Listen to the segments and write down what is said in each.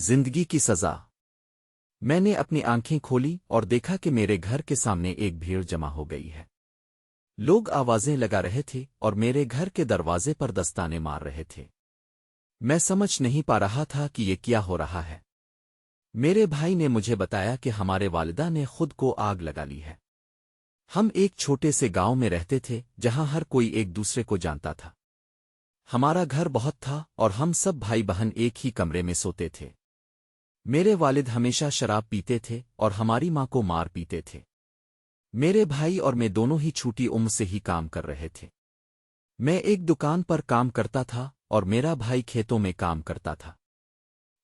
زندگی کی سزا۔ میں نے اپنی آنکھیں کھولی اور دیکھا کہ میرے گھر کے سامنے ایک بھیڑ جمع ہو گئی ہے۔ لوگ آوازیں لگا رہے تھے اور میرے گھر کے دروازے پر دستانے مار رہے تھے۔ میں سمجھ نہیں پا رہا تھا کہ یہ کیا ہو رہا ہے۔ میرے بھائی نے مجھے بتایا کہ ہمارے والدہ نے خود کو آگ لگا لی ہے۔ ہم ایک چھوٹے سے گاؤں میں رہتے تھے جہاں ہر کوئی ایک دوسرے کو جانتا تھا۔ ہمارا گھر بہت تھا اور ہم سب بھائی بہن ایک ہی کمرے میں سوتے تھے۔ میرے والد ہمیشہ شراب پیتے تھے اور ہماری ماں کو مار پیتے تھے۔ میرے بھائی اور میں دونوں ہی چھوٹی عمر سے ہی کام کر رہے تھے۔ میں ایک دکان پر کام کرتا تھا اور میرا بھائی کھیتوں میں کام کرتا تھا۔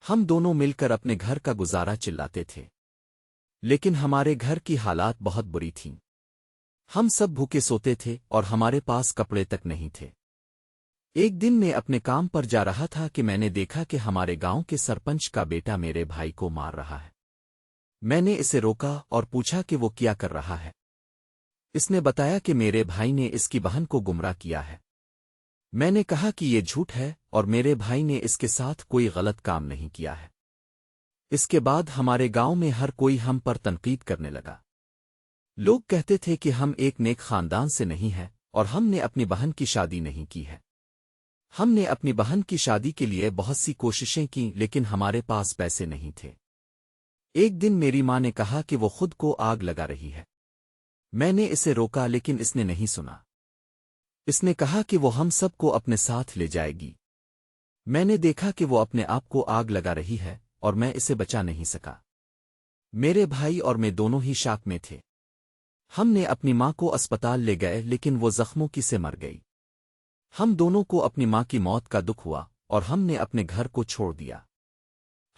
ہم دونوں مل کر اپنے گھر کا گزارا چلاتے تھے، لیکن ہمارے گھر کی حالات بہت بری تھیں۔ ہم سب بھوکے سوتے تھے اور ہمارے پاس کپڑے تک نہیں تھے۔ ایک دن میں اپنے کام پر جا رہا تھا کہ میں نے دیکھا کہ ہمارے گاؤں کے سرپنچ کا بیٹا میرے بھائی کو مار رہا ہے۔ میں نے اسے روکا اور پوچھا کہ وہ کیا کر رہا ہے۔ اس نے بتایا کہ میرے بھائی نے اس کی بہن کو گمراہ کیا ہے۔ میں نے کہا کہ یہ جھوٹ ہے اور میرے بھائی نے اس کے ساتھ کوئی غلط کام نہیں کیا ہے۔ اس کے بعد ہمارے گاؤں میں ہر کوئی ہم پر تنقید کرنے لگا۔ لوگ کہتے تھے کہ ہم ایک نیک خاندان سے نہیں ہیں اور ہم نے اپنی بہن کی شادی نہیں کی ہے۔ ہم نے اپنی بہن کی شادی کے لیے بہت سی کوششیں کیں لیکن ہمارے پاس پیسے نہیں تھے۔ ایک دن میری ماں نے کہا کہ وہ خود کو آگ لگا رہی ہے۔ میں نے اسے روکا لیکن اس نے نہیں سنا۔ اس نے کہا کہ وہ ہم سب کو اپنے ساتھ لے جائے گی۔ میں نے دیکھا کہ وہ اپنے آپ کو آگ لگا رہی ہے اور میں اسے بچا نہیں سکا۔ میرے بھائی اور میں دونوں ہی شاک میں تھے۔ ہم نے اپنی ماں کو اسپتال لے گئے لیکن وہ زخموں کی سے مر گئی۔ ہم دونوں کو اپنی ماں کی موت کا دکھ ہوا اور ہم نے اپنے گھر کو چھوڑ دیا۔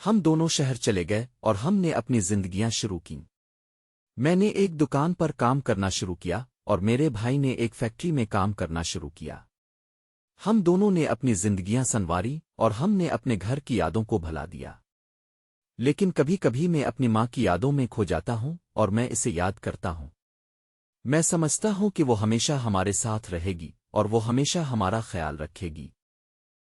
ہم دونوں شہر چلے گئے اور ہم نے اپنی زندگیاں شروع کیں۔ میں نے ایک دکان پر کام کرنا شروع کیا اور میرے بھائی نے ایک فیکٹری میں کام کرنا شروع کیا۔ ہم دونوں نے اپنی زندگیاں سنواری اور ہم نے اپنے گھر کی یادوں کو بھلا دیا۔ لیکن کبھی کبھی میں اپنی ماں کی یادوں میں کھو جاتا ہوں اور میں اسے یاد کرتا ہوں۔ میں سمجھتا ہوں کہ وہ ہمیشہ ہمارے ساتھ رہے گی اور وہ ہمیشہ ہمارا خیال رکھے گی۔